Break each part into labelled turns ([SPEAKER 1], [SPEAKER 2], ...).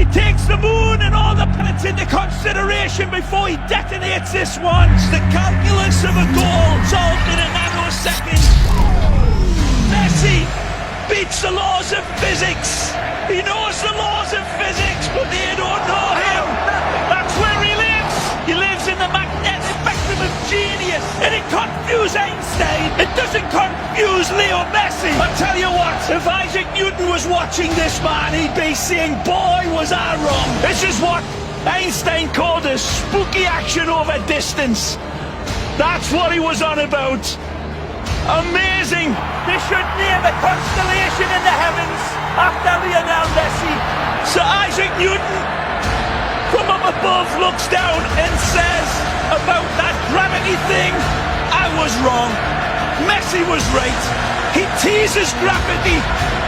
[SPEAKER 1] He takes the moon and all the planets into consideration before he detonates this one. It's the calculus of a goal solved in a nanosecond. Messi beats the laws of physics. He knows the laws of physics, but they don't know him. That's where he lives. He lives in the magnetic spectrum of genius. And it confused Einstein. It doesn't confuse Leo Messi. I'll tell you what, if Isaac Newton was watching this man, he'd be saying, boy, was I wrong. This is what Einstein called a spooky action over distance. That's what he was on about. Amazing! They should name a constellation in the heavens after Lionel Messi. Sir Isaac Newton from up above looks down and says about that gravity thing, I was wrong. Messi was right. He teases gravity.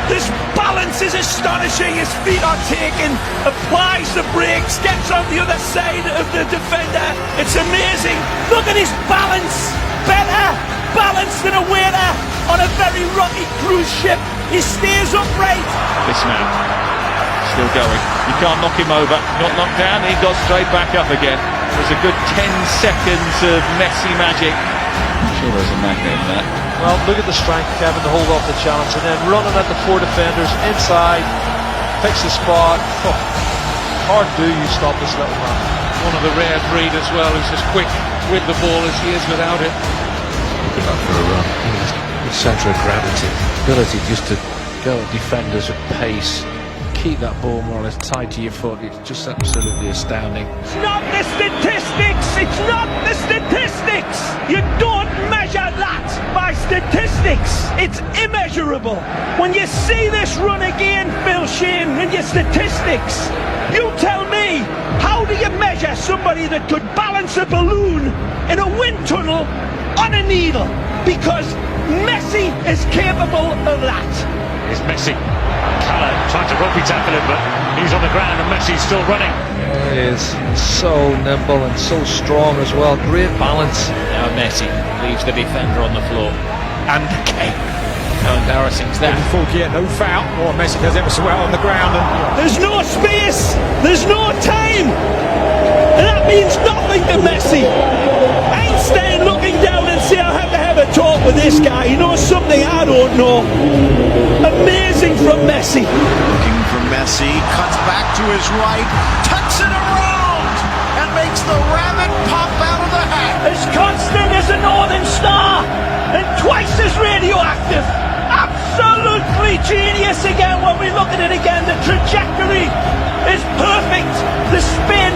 [SPEAKER 1] This balance is astonishing. His feet are taken, applies the brakes, gets on the other side of the defender. It's amazing. Look at his balance. Better balanced than a waiter on a very rocky cruise ship. He stays upright.
[SPEAKER 2] This man still going. You can't knock him over. Not knocked down. He got straight back up again. It was a good 10 seconds of Messi magic. I'm sure there's a magnet in that.
[SPEAKER 3] Well, look at the strength, Kevin, to hold off the challenge, and then running at the four defenders inside, picks the spot. Oh, hard do you stop this little man?
[SPEAKER 4] One of the rare breed as well, who's as quick with the ball as he is without it.
[SPEAKER 5] Good luck for a run.
[SPEAKER 3] The centre of gravity, ability just to go at defenders at pace, keep that ball more or less tied to your foot. It's just absolutely astounding.
[SPEAKER 1] It's not the statistics. It's not the statistics. You don't measure that by statistics. It's immeasurable. When you see this run again, Phil Shane, in your statistics, you tell me, how do you measure somebody that could balance a balloon in a wind tunnel on a needle? Because Messi is capable of that.
[SPEAKER 4] Here's Messi. Callum trying to rugby tackle him, but he's on the ground and Messi's still running.
[SPEAKER 3] He is so nimble and so strong as well. Great balance.
[SPEAKER 6] Now Messi leaves the defender on the floor. And Kane. How embarrassing is that?
[SPEAKER 7] No foul. Oh, Messi does ever so well on the ground.
[SPEAKER 1] There's no space. There's no time. And that means nothing to Messi. Einstein looking down and say, I have to have a talk with this guy. He knows something I don't know. Amazing from Messi.
[SPEAKER 8] Looking for Messi, cuts back to his right, tucks it around, and makes the rabbit pop out of the hat.
[SPEAKER 1] As constant as a northern star, and twice as radioactive. Absolutely genius again when we look at it again. The trajectory is perfect. The spin,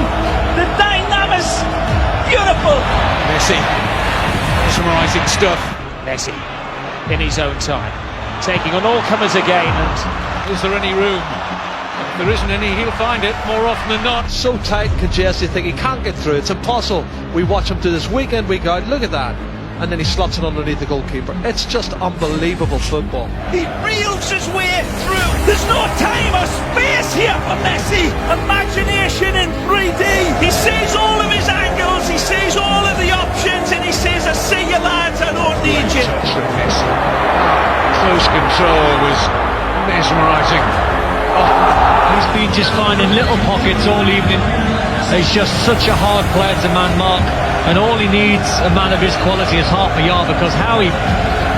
[SPEAKER 1] the dynamics, beautiful.
[SPEAKER 4] Messi, mesmerising stuff.
[SPEAKER 6] Messi in his own time, taking on all comers again. And
[SPEAKER 4] Is there any room? If there isn't any, he'll find it more often than not.
[SPEAKER 3] So tight and congested, you think he can't get through. It's impossible. We watch him do this week in, week out. Look at that. And then he slots it underneath the goalkeeper. It's just unbelievable football.
[SPEAKER 1] He reels his way through. There's no time or space here for Messi. Imagination in 3D. He sees all of his angles, he sees all of the options, and he says, I see you lads, I don't need you.
[SPEAKER 4] Touch from Messi. Close control was mesmerising.
[SPEAKER 9] He's been just finding little pockets all evening. He's just such a hard player to man mark, and all he needs, a man of his quality, is half a yard, because how he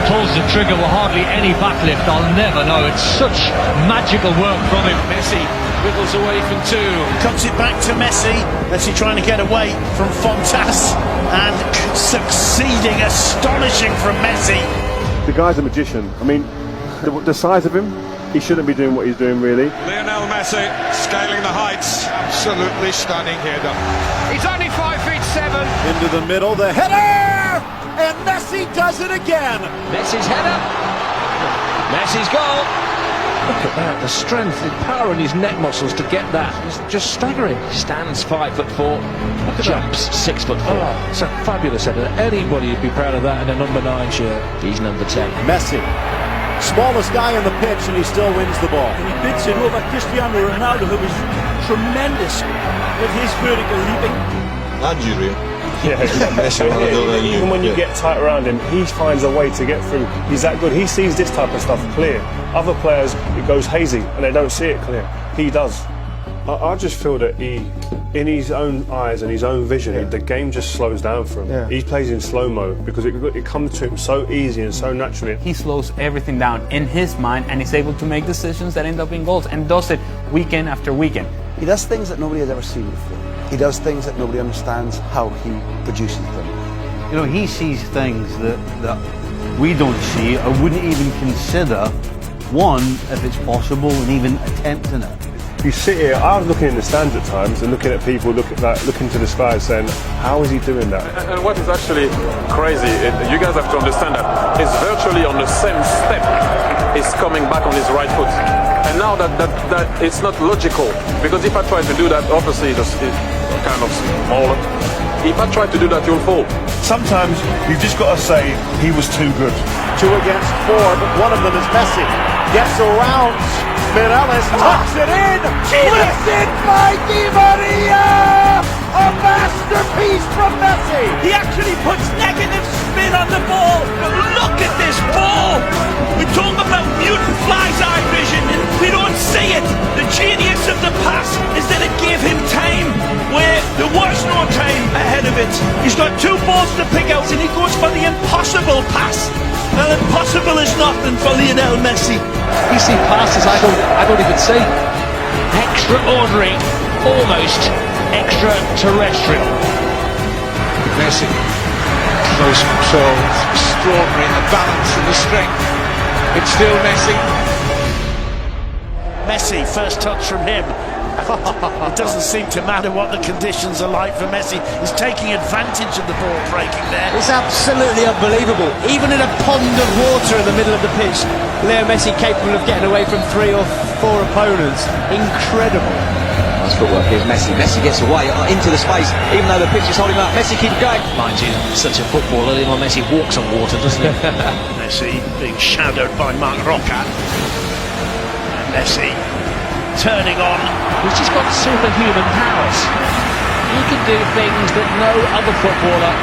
[SPEAKER 9] pulls the trigger with hardly any backlift, I'll never know. It's such magical work from him.
[SPEAKER 4] Messi wiggles away from two.
[SPEAKER 8] Comes it back to Messi. Messi trying to get away from Fontas and succeeding. Astonishing from Messi.
[SPEAKER 10] The guy's a magician. I mean, the size of him, he shouldn't be doing what he's doing, really.
[SPEAKER 11] Lionel Messi scaling the heights. Absolutely stunning header.
[SPEAKER 4] He's only 5'7".
[SPEAKER 8] Into the middle, the header! And Messi does it again.
[SPEAKER 6] Messi's header. Messi's goal.
[SPEAKER 3] Look at that, the strength, the power in his neck muscles to get that. It's just staggering.
[SPEAKER 6] Stands 5'4". Jumps 6'4".
[SPEAKER 3] Oh, it's a fabulous header. Anybody would be proud of that in a number 9 shirt.
[SPEAKER 6] He's number 10.
[SPEAKER 8] Messi, smallest guy on the pitch, and he still wins the ball.
[SPEAKER 1] And he bids it over Cristiano Ronaldo, who is tremendous with his vertical leaping.
[SPEAKER 11] Nigeria.
[SPEAKER 10] Yeah, even when you get tight around him, he finds a way to get through. He's that good. He sees this type of stuff clear. Other players, it goes hazy and they don't see it clear. He does. I just feel that in his own eyes and his own vision, the game just slows down for him. He plays in slow-mo because it comes to him so easy and so naturally.
[SPEAKER 12] He slows everything down in his mind and is able to make decisions that end up in goals, and does it weekend after weekend.
[SPEAKER 13] He does things that nobody has ever seen before. He does things that nobody understands how he produces them.
[SPEAKER 14] You know, he sees things that we don't see or wouldn't even consider, one, if it's possible, and even attempting it.
[SPEAKER 10] You sit here, I was looking in the stands at times and looking at people looking to the sky saying, how is he doing that?
[SPEAKER 15] And what is actually crazy, you guys have to understand that it's virtually on the same step he's coming back on his right foot. And now that it's not logical, because if I try to do that, obviously it's kind of smaller. If I try to do that, you'll fall.
[SPEAKER 8] Sometimes you've just got to say he was too good.
[SPEAKER 16] 2 against 4, but one of them is Messi. Gets around. Mireles tucks it in. Twisted by Di Maria. A masterpiece from Messi.
[SPEAKER 1] He actually puts negative spin on the ball. But look at this ball. We talk about mutant fly's eye vision, and we don't see it. The genius of the pass is that it gave him time where there was no time ahead of it. He's got 2 balls to pick out, and he goes for the impossible pass. Well, impossible is nothing for Lionel Messi.
[SPEAKER 3] You see passes I don't even see.
[SPEAKER 6] Extraordinary, almost extraterrestrial.
[SPEAKER 11] Messi, close control, extraordinary, the balance and the strength. It's still Messi.
[SPEAKER 8] Messi, first touch from him. It doesn't seem to matter what the conditions are like for Messi. He's taking advantage of the ball breaking there.
[SPEAKER 16] It's absolutely unbelievable. Even in a pond of water in the middle of the pitch, Leo Messi capable of getting away from 3 or 4 opponents. Incredible.
[SPEAKER 17] Nice footwork. Here's Messi. Messi gets away into the space, even though the pitch is holding him up. Messi keeps going.
[SPEAKER 6] Mind you, such a footballer, Lionel Messi walks on water, doesn't he?
[SPEAKER 8] Messi being shadowed by Marc Roca. And Messi turning on.
[SPEAKER 6] He's just got superhuman powers. He can do things that no other footballer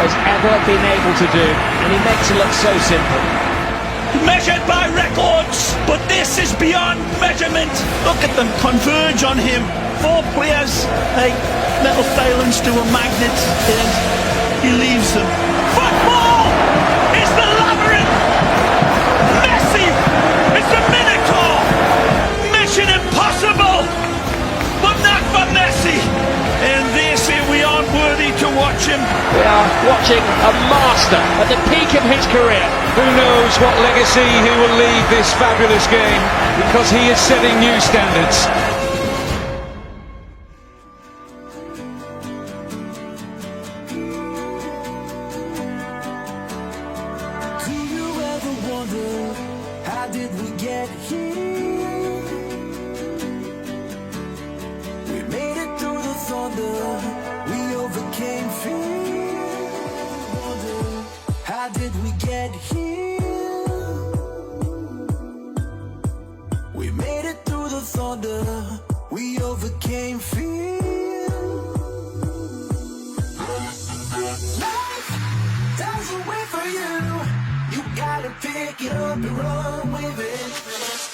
[SPEAKER 6] has ever been able to do, and he makes it look so simple.
[SPEAKER 1] Measured by records, but this is beyond measurement. Look at them converge on him. 4 players, like little failings to a magnet, and he leaves them. Football is the labyrinth. Messi is the Minotaur. Mission impossible, but not for Messi. And they say we aren't worthy to watch him.
[SPEAKER 6] We are watching a master at the peak of his career.
[SPEAKER 11] Who knows what legacy he will leave this fabulous game, because he is setting new standards.
[SPEAKER 18] Do you ever wonder, how did we get here? We made it through the thunder, we overcame fear. Wonder, how did we get here? We made it through the thunder, we overcame fear. Life doesn't wait for you. You gotta pick it up and run with it.